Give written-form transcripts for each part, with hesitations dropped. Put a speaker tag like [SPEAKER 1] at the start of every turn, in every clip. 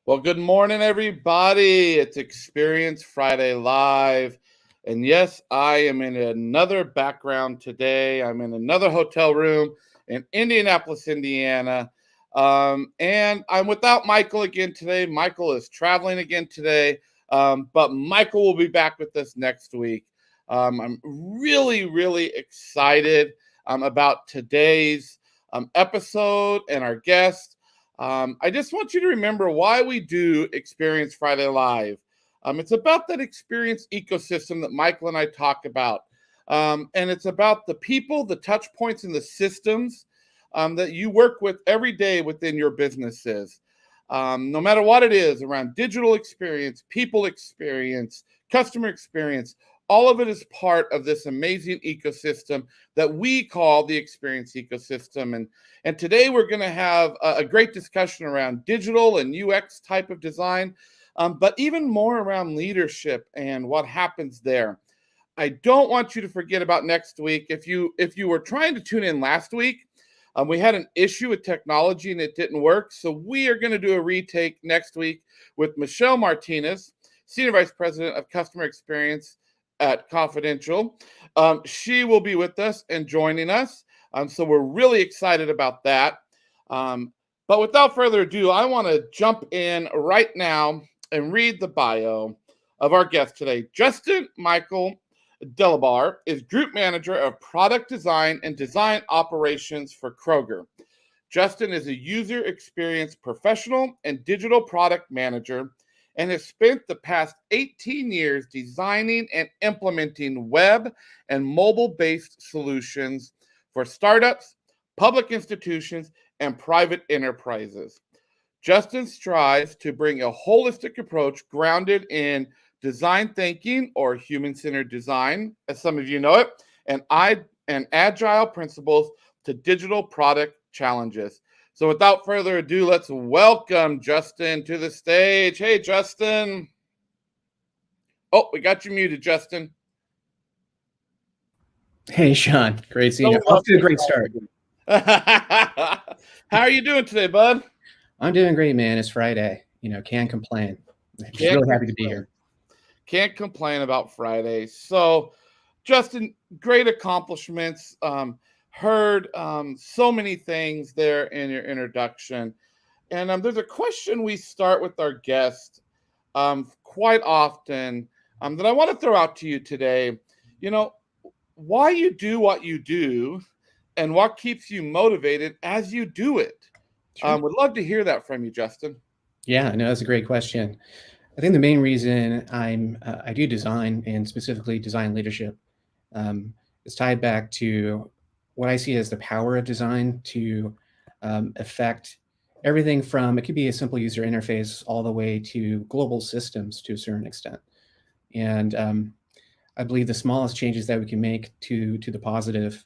[SPEAKER 1] Well, good morning, everybody. It's Experience Friday Live. And yes, I am in another background today. I'm in another hotel room in Indianapolis, Indiana. And I'm without Michael again today. Michael is traveling again today. But Michael will be back with us next week. I'm really, really excited about today's episode and our guest. I just want you to remember why we do Experience Friday Live. It's about that experience ecosystem that Michael and I talk about. And it's about the people, the touch points, and the systems that you work with every day within your businesses. No matter what it is around digital experience, people experience, customer experience, all of it is part of this amazing ecosystem that we call the experience ecosystem. And today we're going to have a great discussion around digital and UX type of design, but even more around leadership and what happens there. I don't want you to forget about next week. If you were trying to tune in last week, we had an issue with technology and it didn't work. So we are going to do a retake next week with Michelle Martinez, Senior Vice President of Customer Experience at Confidential. She will be with us and joining us. So we're really excited about that. But without further ado, I want to jump in right now and read the bio of our guest today. Shawn Michael Delabar is Group Manager of Product Design and Design Operations for Kroger. Justin is a user experience professional and digital product manager and has spent the past 18 years designing and implementing web and mobile-based solutions for startups, public institutions, and private enterprises. Justin strives to bring a holistic approach grounded in design thinking or human-centered design, as some of you know it, and agile principles to digital product challenges. So without further ado, let's welcome Justin to the stage. Hey, Justin. Oh, we got you muted, Justin.
[SPEAKER 2] Hey, Shawn. Great seeing you. Off to a great start.
[SPEAKER 1] How are you doing today, bud?
[SPEAKER 2] I'm doing great, man. It's Friday. Can't complain. I'm just really happy to be here.
[SPEAKER 1] Can't complain about Friday. So, Justin, great accomplishments. Heard so many things there in your introduction. And there's a question we start with our guest quite often that I want to throw out to you today. Why you do what you do and what keeps you motivated as you do it.
[SPEAKER 2] Sure.
[SPEAKER 1] Would love to hear that from you, Justin.
[SPEAKER 2] Yeah, no, that's a great question. I think the main reason I do design and specifically design leadership is tied back to what I see as the power of design to affect everything from, it could be a simple user interface all the way to global systems to a certain extent. And I believe the smallest changes that we can make to the positive,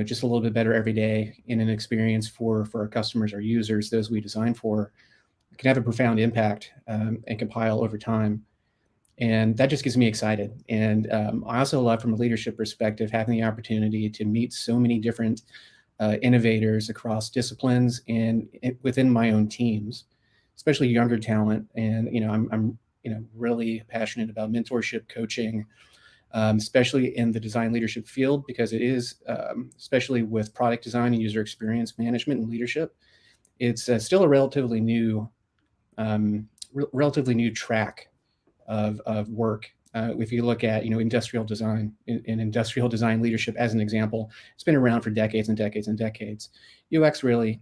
[SPEAKER 2] just a little bit better every day in an experience for our customers, our users, those we design for, can have a profound impact and compile over time. And that just gets me excited. And I also love, from a leadership perspective, having the opportunity to meet so many different innovators across disciplines and within my own teams, especially younger talent. And I'm really passionate about mentorship, coaching, especially in the design leadership field, because it is, especially with product design and user experience management and leadership, it's still a relatively new track of work. If you look at industrial design and industrial design leadership as an example, it's been around for decades and decades and decades. UX really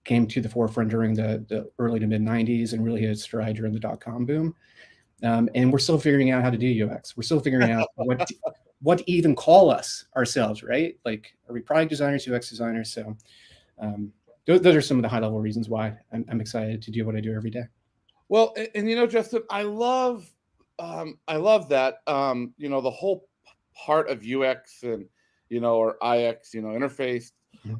[SPEAKER 2] came to the forefront during the early to mid 90s and really hit its stride during the dot-com boom. And we're still figuring out how to do UX. We're still figuring out what to even call ourselves, right? Like, are we product designers, UX designers? So those are some of the high-level reasons why I'm excited to do what I do every day.
[SPEAKER 1] Well, and Justin, I love that the whole part of UX and or IX, interface,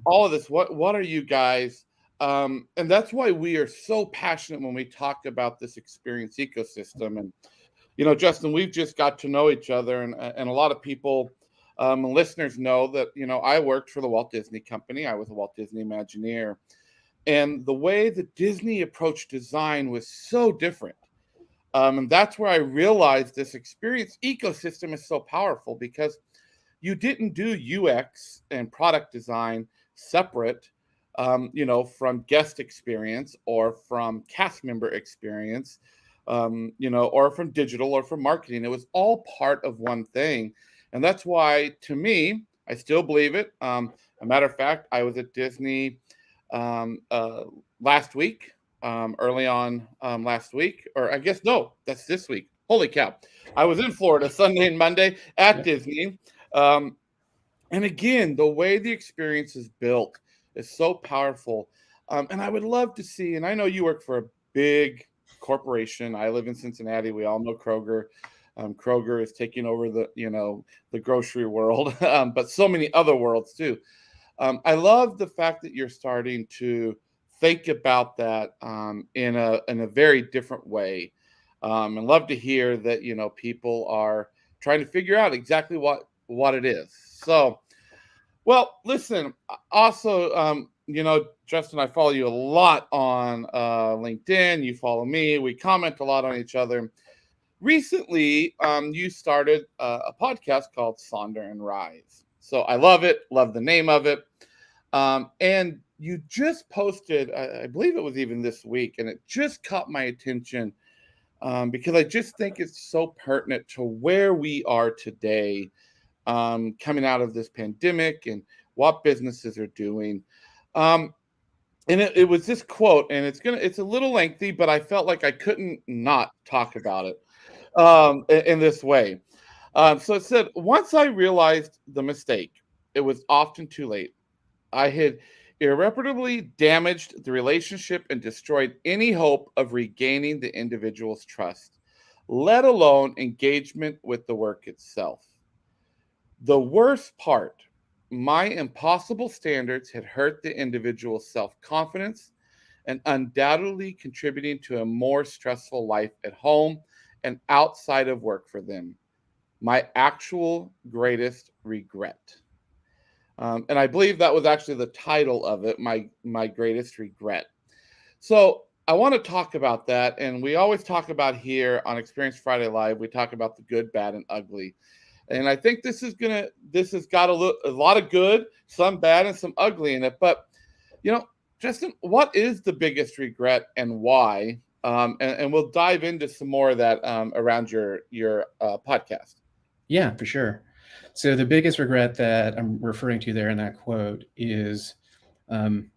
[SPEAKER 1] all of this. What are you guys? And that's why we are so passionate when we talk about this experience ecosystem. And Justin, we've just got to know each other, and a lot of people, listeners know that I worked for the Walt Disney Company. I was a Walt Disney Imagineer. And the way that Disney approached design was so different. And that's where I realized this experience ecosystem is so powerful because you didn't do UX and product design separate, from guest experience or from cast member experience, or from digital or from marketing. It was all part of one thing. And that's why, to me, I still believe it. A matter of fact, I was at Disney last week, early on last week, or I guess, no, that's this week. Holy cow. I was in Florida Sunday and Monday at
[SPEAKER 2] Yep.
[SPEAKER 1] Disney. Um, and again, the way the experience is built is so powerful. And I would love to see, and I know you work for a big corporation. I live in Cincinnati. We all know Kroger. Kroger is taking over the grocery world, but so many other worlds too. I love the fact that you're starting to think about that in a very different way, and love to hear that people are trying to figure out exactly what it is. So, well, listen. Also, Justin, I follow you a lot on LinkedIn. You follow me. We comment a lot on each other. Recently, you started a podcast called Sonder and Rise. So I love it. Love the name of it. And you just posted, I believe it was even this week, and it just caught my attention because I just think it's so pertinent to where we are today, coming out of this pandemic and what businesses are doing. Um, and it was this quote, and it's a little lengthy, but I felt like I couldn't not talk about it in this way. So it said, once I realized the mistake, it was often too late. I had irreparably damaged the relationship and destroyed any hope of regaining the individual's trust, let alone engagement with the work itself. The worst part, my impossible standards had hurt the individual's self confidence and undoubtedly contributing to a more stressful life at home and outside of work for them. My actual greatest regret. And I believe that was actually the title of it, my greatest regret. So I want to talk about that, and we always talk about here on Experience Friday Live. We talk about the good, bad, and ugly. And I think this has got a lot of good, some bad, and some ugly in it. But Justin, what is the biggest regret and why? And we'll dive into some more of that around your podcast.
[SPEAKER 2] Yeah, for sure. So the biggest regret that I'm referring to there in that quote is um,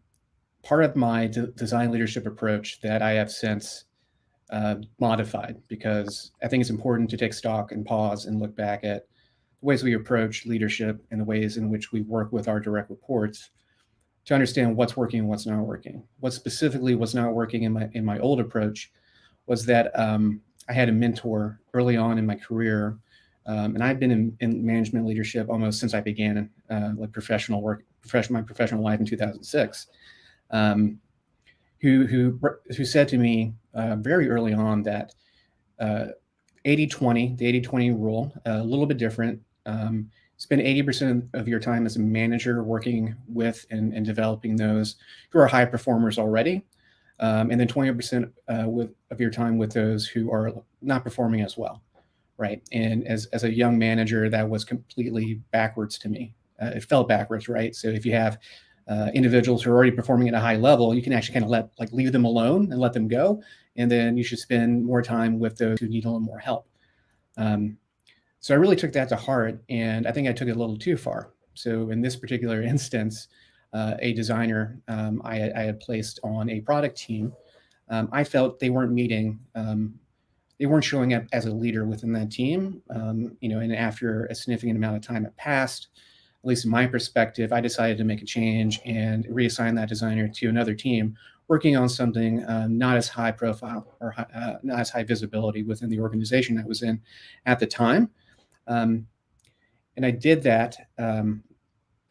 [SPEAKER 2] part of my design leadership approach that I have since modified, because I think it's important to take stock and pause and look back at the ways we approach leadership and the ways in which we work with our direct reports to understand what's working and what's not working. What specifically was not working in my old approach was that I had a mentor early on in my career, and I've been in management leadership almost since I began like my professional life in 2006. Um, who said to me very early on that 80-20, the 80-20 rule, a little bit different. Spend 80% of your time as a manager working with and developing those who are high performers already, and then 20% of your time with those who are not performing as well, right? And as a young manager, that was completely backwards to me. It felt backwards, right? So if you have individuals who are already performing at a high level, you can actually kind of leave them alone and let them go, and then you should spend more time with those who need a little more help. So I really took that to heart, and I think I took it a little too far. So in this particular instance, a designer I had placed on a product team, I felt they weren't meeting. They weren't showing up as a leader within that team. And after a significant amount of time had passed, at least in my perspective, I decided to make a change and reassign that designer to another team working on something not as high profile or not as high visibility within the organization I was in at the time. And I did that, and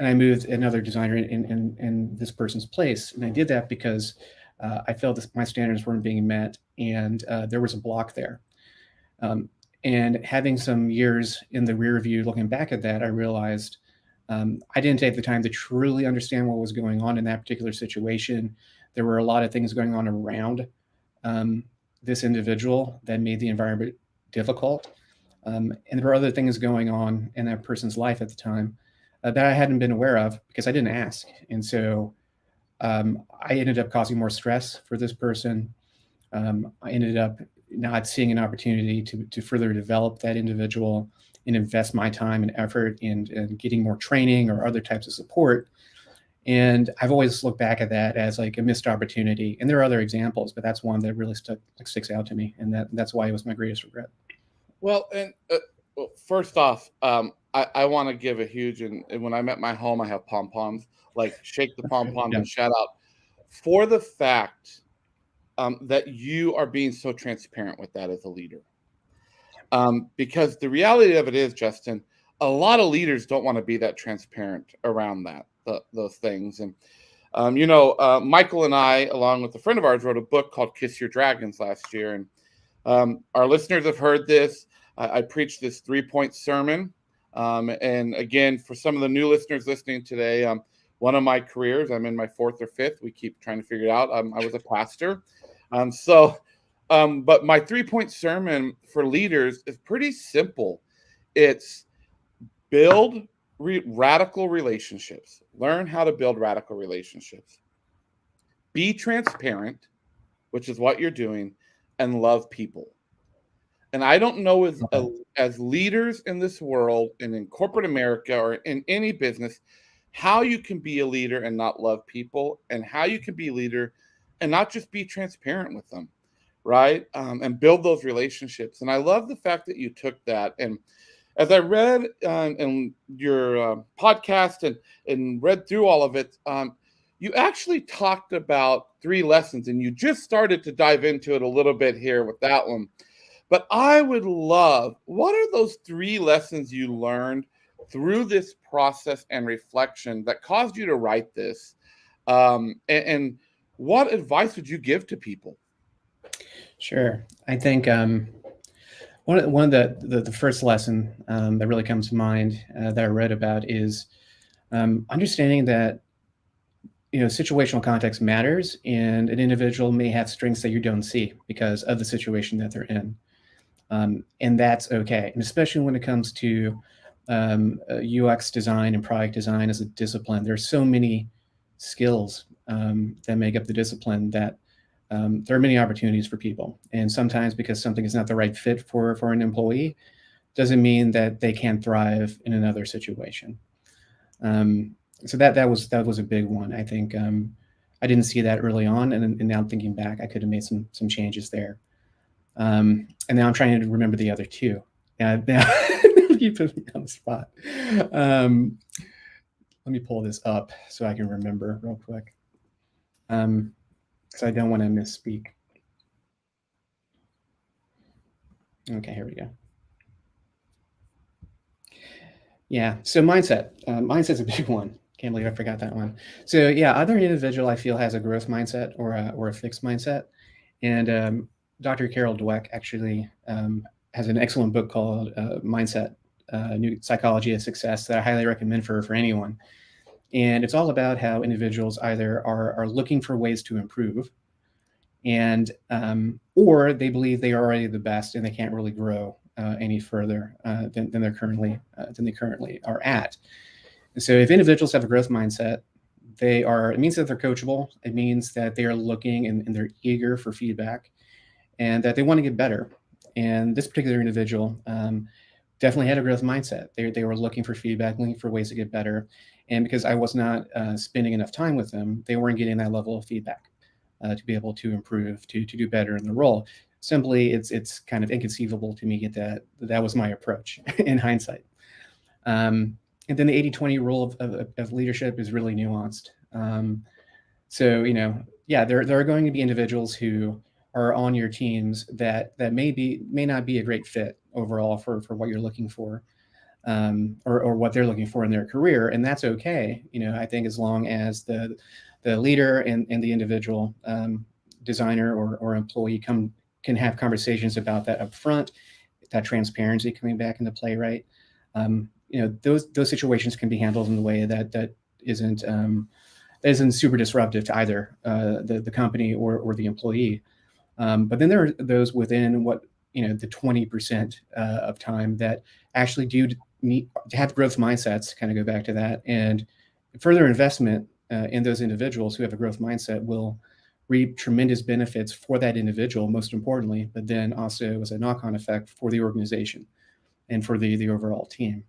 [SPEAKER 2] I moved another designer in this person's place. And I did that because I felt that my standards weren't being met, and there was a block there. And having some years in the rear view, looking back at that, I realized I didn't take the time to truly understand what was going on in that particular situation. there were a lot of things going on around this individual that made the environment difficult. And there were other things going on in that person's life at the time that I hadn't been aware of because I didn't ask. And so I ended up causing more stress for this person. I ended up not seeing an opportunity to further develop that individual and invest my time and effort in getting more training or other types of support. And I've always looked back at that as like a missed opportunity. And there are other examples, but that's one that really sticks out to me. And that's why it was my greatest regret.
[SPEAKER 1] Well, and well, first off, I want to give a huge, and when I'm at my home, I have pom poms, like shake the pom poms
[SPEAKER 2] Yeah.
[SPEAKER 1] and shout out for the fact that you are being so transparent with that as a leader. Because the reality of it is, Justin, a lot of leaders don't want to be that transparent around those things. And Michael and I, along with a friend of ours, wrote a book called "Kiss Your Dragons" last year, and our listeners have heard this. I preached this 3-point sermon, and again, for some of the new listeners listening today, one of my careers, I'm in my 4th or 5th. We keep trying to figure it out. I was a pastor, but my 3-point sermon for leaders is pretty simple. It's build radical relationships. Learn how to build radical relationships. Be transparent, which is what you're doing, and love people. And I don't know as leaders in this world and in corporate America or in any business, how you can be a leader and not love people, and how you can be a leader and not just be transparent with them, right? And build those relationships. And I love the fact that you took that. And as I read in your podcast and read through all of it, you actually talked about 3 lessons, and you just started to dive into it a little bit here with that one. But I would love, what are those 3 lessons you learned through this process and reflection that caused you to write this? And what advice would you give to people?
[SPEAKER 2] Sure. I think one of the first lesson that really comes to mind that I read about is understanding that situational context matters, and an individual may have strengths that you don't see because of the situation that they're in. And that's okay. And especially when it comes to UX design and product design as a discipline, there's so many skills that make up the discipline that there are many opportunities for people. And sometimes because something is not the right fit for an employee, doesn't mean that they can't thrive in another situation. So that was a big one. I think I didn't see that early on, and now thinking back, I could have made some changes there. And now I'm trying to remember the other 2. Now you put me on the spot. Let me pull this up so I can remember real quick. Because I don't want to misspeak. Okay, here we go. Yeah, so mindset. Mindset's a big one. Can't believe I forgot that one. So yeah, either an individual I feel has a growth mindset or a fixed mindset. And Dr. Carol Dweck actually has an excellent book called Mindset, New Psychology of Success that I highly recommend for anyone. And it's all about how individuals either are looking for ways to improve, and or they believe they are already the best and they can't really grow any further than they currently are at. And so if individuals have a growth mindset, it means that they're coachable. It means that they are looking and they're eager for feedback, and that they want to get better. And this particular individual definitely had a growth mindset. They were looking for feedback, looking for ways to get better. And because I was not spending enough time with them, they weren't getting that level of feedback to be able to improve, to do better in the role. Simply, it's kind of inconceivable to me that was my approach in hindsight. And then the 80-20 rule of leadership is really nuanced. So, there are going to be individuals who are on your teams that may not be a great fit overall for what you're looking for, or what they're looking for in their career. And that's okay. I think as long as the leader and the individual designer or employee can have conversations about that up front, that transparency coming back into play, right? Those situations can be handled in a way that isn't that isn't super disruptive to either the company or the employee. But then there are those within the 20% of time that actually do need to have growth mindsets. Kind of go back to that, and further investment in those individuals who have a growth mindset will reap tremendous benefits for that individual, most importantly, but then also as a knock-on effect for the organization and for the overall team.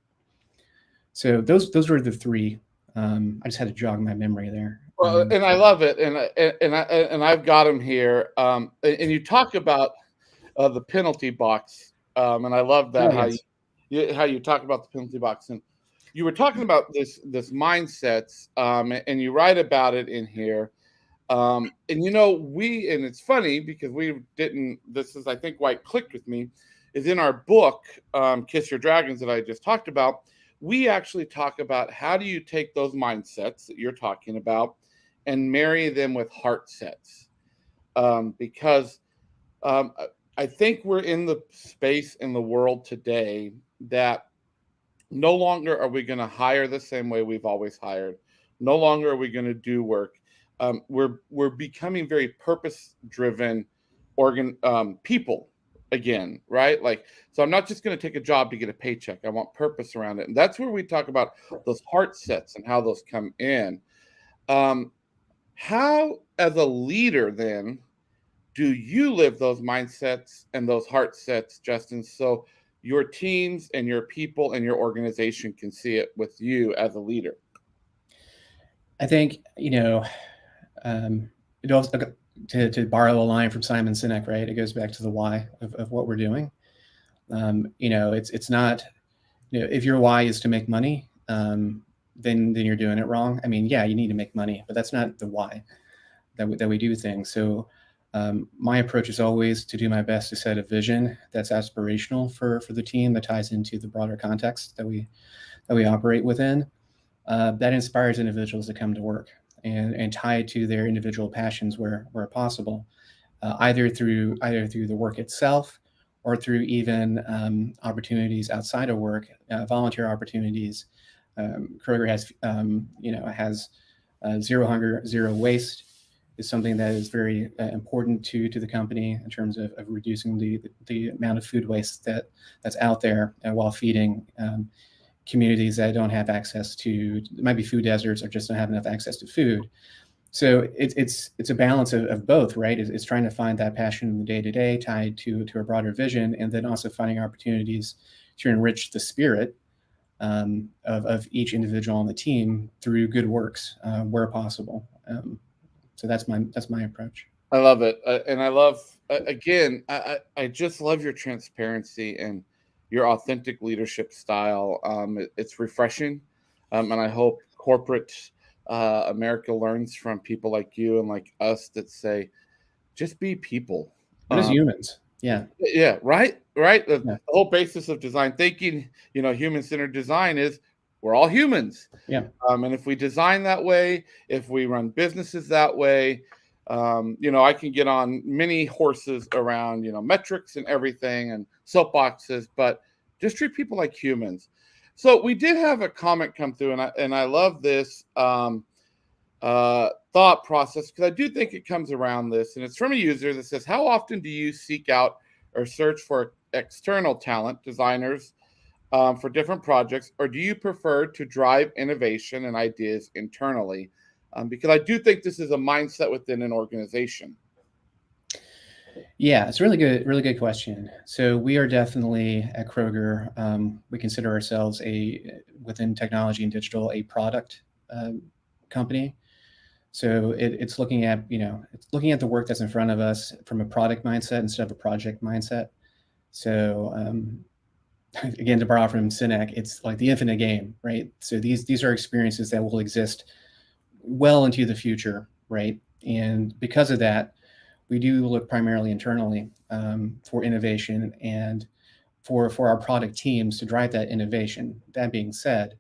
[SPEAKER 2] So those were the three. I just had to jog my memory there.
[SPEAKER 1] Well, and I love it, and I've got them here. And you talk about the penalty box, and I love that
[SPEAKER 2] Oh yes.
[SPEAKER 1] how you talk about the penalty box, and you were talking about this mindsets, and you write about it in here. And and it's funny because we didn't. This is, I think, why it clicked with me, is in our book, Kiss Your Dragons, that I just talked about. We actually talk about how do you take those mindsets that you're talking about and marry them with heart sets, because um, I think we're in the space in the world today that no longer are we going to hire the same way we've always hired. No longer are we going to do work. We're becoming very purpose driven people again, right? Like, so I'm not just going to take a job to get a paycheck. I want purpose around it, and that's where we talk about those heart sets and how those come in. Um, how, as a leader, then, do you live those mindsets and those heart sets, Justin, so your teams and your people and your organization can see it with you as a leader?
[SPEAKER 2] I think, it also, to borrow a line from Simon Sinek, right? It goes back to the why of what we're doing. It's not, if your why is to make money, then you're doing it wrong. I mean, yeah, you need to make money, but that's not the why that we do things. So my approach is always to do my best to set a vision that's aspirational for the team, that ties into the broader context that we operate within, that inspires individuals to come to work and tie to their individual passions where possible, either through the work itself or through even opportunities outside of work, volunteer opportunities. Kroger has zero hunger, zero waste is something that is very important to the company in terms of reducing the amount of food waste that's out there, while feeding communities that don't have access to, it might be food deserts or just don't have enough access to food. So it's a balance of both, right? It's trying to find that passion in the day to day tied to a broader vision, and then also finding opportunities to enrich the spirit of each individual on the team through good works where possible. So that's my approach.
[SPEAKER 1] I love it, and I love, again. I just love your transparency and your authentic leadership style. It's refreshing, and I hope corporate America learns from people like you and like us that say, just be people.
[SPEAKER 2] But as humans, yeah,
[SPEAKER 1] Yeah, right, right. The
[SPEAKER 2] yeah,
[SPEAKER 1] whole basis of design thinking, human-centered design is we're all humans.
[SPEAKER 2] yeah.
[SPEAKER 1] And if we design that way, if we run businesses that way, I can get on many horses around, metrics and everything and soapboxes, but just treat people like humans. So we did have a comment come through, and I love this thought process, because I do think it comes around this, and it's from a user that says, "How often do you seek out or search for external talent, designers, for different projects, or do you prefer to drive innovation and ideas internally?" Because I do think this is a mindset within an organization.
[SPEAKER 2] Yeah, it's a really good question. So we are definitely at Kroger. We consider ourselves within technology and digital, a product company. So it's looking at the work that's in front of us from a product mindset instead of a project mindset. So again, to borrow from Sinek, it's like the infinite game, right? So these are experiences that will exist well into the future, right? And because of that, we do look primarily internally for innovation and for our product teams to drive that innovation. That being said,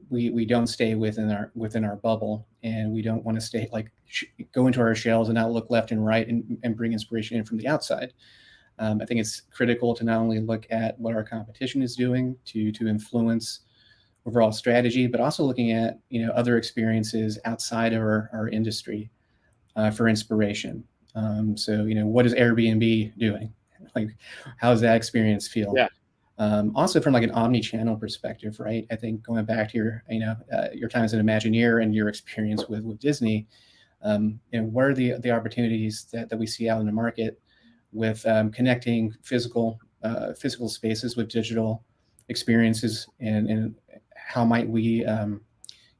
[SPEAKER 2] we don't stay within our bubble, and we don't want to stay go into our shells and not look left and right and bring inspiration in from the outside. I think it's critical to not only look at what our competition is doing to influence overall strategy, but also looking at other experiences outside of our industry for inspiration. So what is Airbnb doing? Like, how does that experience feel?
[SPEAKER 1] Yeah.
[SPEAKER 2] Also from like an omni-channel perspective, right? I think going back to your time as an Imagineer and your experience with Disney, what are the opportunities that we see out in the market with connecting physical spaces with digital experiences, and how might we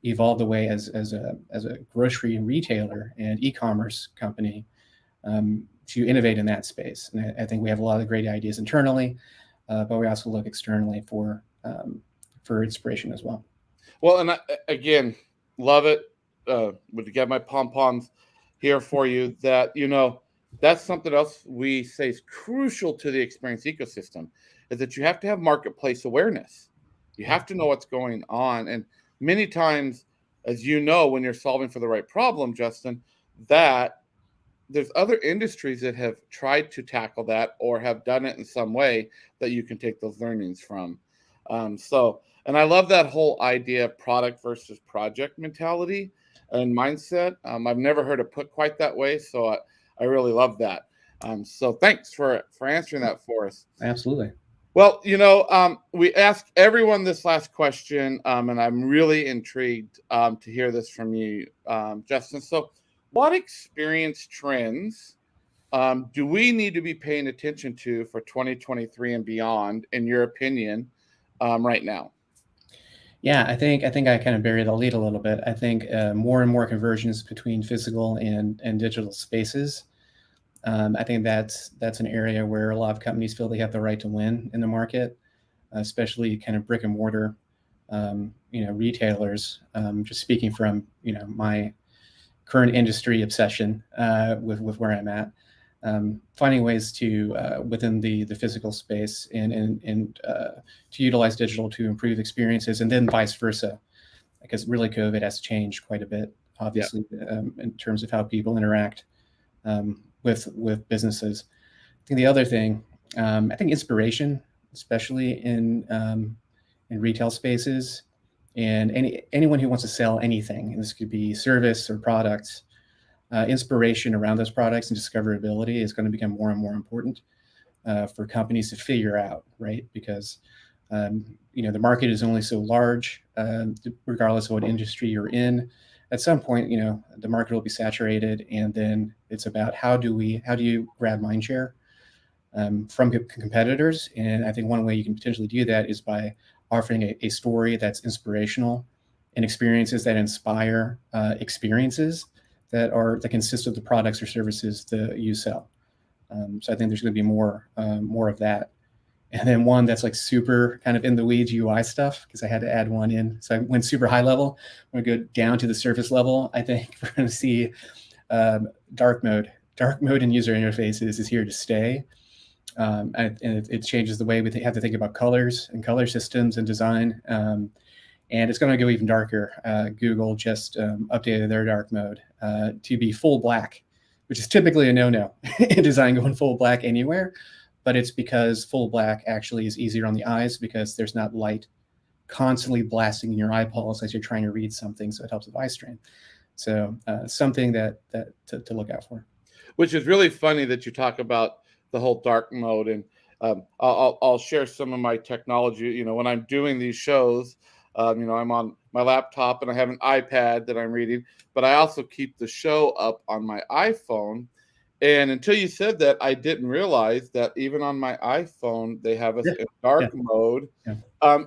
[SPEAKER 2] evolve the way as a grocery retailer and e-commerce company to innovate in that space. And I think we have a lot of great ideas internally, but we also look externally for inspiration as well.
[SPEAKER 1] Well, and again, love it. Would get my pom poms here for you. That that's something else we say is crucial to the experience ecosystem, is that you have to have marketplace awareness. You have to know what's going on, and many times, as you know, when you're solving for the right problem, Justin, that there's other industries that have tried to tackle that or have done it in some way that you can take those learnings from. And I love that whole idea of product versus project mentality and mindset. I've never heard it put quite that way, so I really love that. So thanks for answering that for us.
[SPEAKER 2] Absolutely.
[SPEAKER 1] Well, we asked everyone this last question, and I'm really intrigued to hear this from you, Justin. So, what experience trends do we need to be paying attention to for 2023 and beyond, in your opinion, right now?
[SPEAKER 2] Yeah, I think I kind of buried the lead a little bit. I think more and more conversions between physical and digital spaces. I think that's an area where a lot of companies feel they have the right to win in the market, especially kind of brick and mortar, retailers. Just speaking from my current industry obsession with where I'm at, finding ways to within the physical space and to utilize digital to improve experiences, and then vice versa, because really COVID has changed quite a bit, obviously, in terms of how people interact with businesses. I think the other thing, I think inspiration, especially in retail spaces, and anyone who wants to sell anything, and this could be service or products, inspiration around those products and discoverability is going to become more and more important for companies to figure out, right? Because the market is only so large, regardless of what industry you're in. At some point, the market will be saturated, and then it's about how do you grab mind share from competitors. And I think one way you can potentially do that is by offering a story that's inspirational and experiences that inspire experiences that consist of the products or services that you sell. So I think there's going to be more of that. And then one that's like super kind of in the weeds UI stuff, because I had to add one in. So I went super high level. I'm going to go down to the surface level. I think we're going to see dark mode. Dark mode in user interfaces is here to stay. And it changes the way we have to think about colors and color systems and design. And it's going to go even darker. Google just updated their dark mode to be full black, which is typically a no-no in design, going full black anywhere. But it's because full black actually is easier on the eyes, because there's not light constantly blasting in your eyeballs as you're trying to read something. So it helps with eye strain. So something that to look out for.
[SPEAKER 1] Which is really funny that you talk about the whole dark mode. And I'll share some of my technology. When I'm doing these shows, I'm on my laptop and I have an iPad that I'm reading, but I also keep the show up on my iPhone. And until you said that, I didn't realize that even on my iPhone, they have us in dark mode.
[SPEAKER 2] Yeah.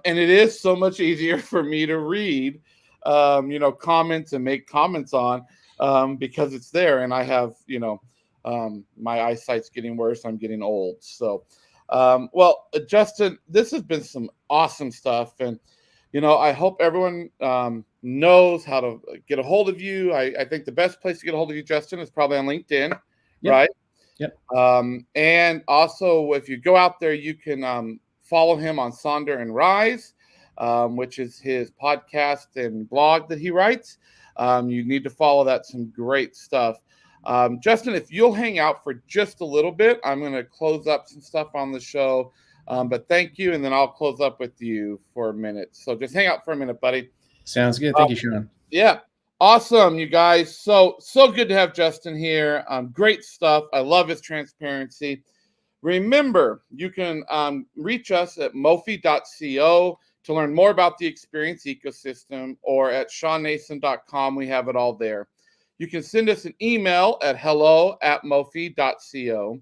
[SPEAKER 1] And it is so much easier for me to read, comments and make comments on, because it's there. And I have, my eyesight's getting worse. I'm getting old. So, Justin, this has been some awesome stuff. And, I hope everyone knows how to get a hold of you. I think the best place to get a hold of you, Justin, is probably on LinkedIn, right?
[SPEAKER 2] Yep.
[SPEAKER 1] And also, if you go out there, you can follow him on Sonder and Rise, which is his podcast and blog that he writes. You need to follow that. Some great stuff. Justin, if you'll hang out for just a little bit, I'm going to close up some stuff on the show. But thank you, and then I'll close up with you for a minute. So just hang out for a minute, buddy.
[SPEAKER 2] Sounds good. Thank you, Shawn.
[SPEAKER 1] Yeah. Awesome, you guys. So good to have Justin here. Great stuff. I love his transparency. Remember, you can reach us at mofi.co to learn more about the experience ecosystem, or at shawnnason.com. We have it all there. You can send us an email at hello@mofi.co.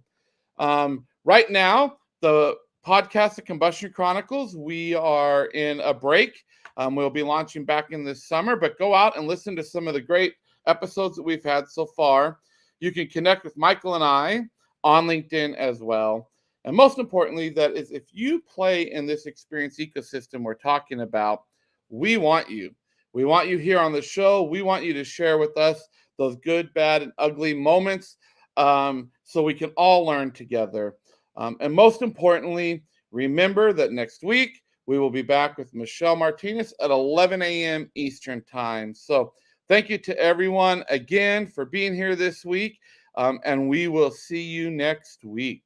[SPEAKER 1] Right now, the podcast, The Combustion Chronicles, we are in a break. We'll be launching back in this summer, but go out and listen to some of the great episodes that we've had so far. You can connect with Michael and I on LinkedIn as well. And most importantly, that is, if you play in this experience ecosystem we're talking about, we want you. We want you here on the show. We want you to share with us those good, bad, and ugly moments, so we can all learn together. And most importantly, remember that next week we will be back with Michelle Martinez at 11 a.m. Eastern Time. So thank you to everyone again for being here this week, and we will see you next week.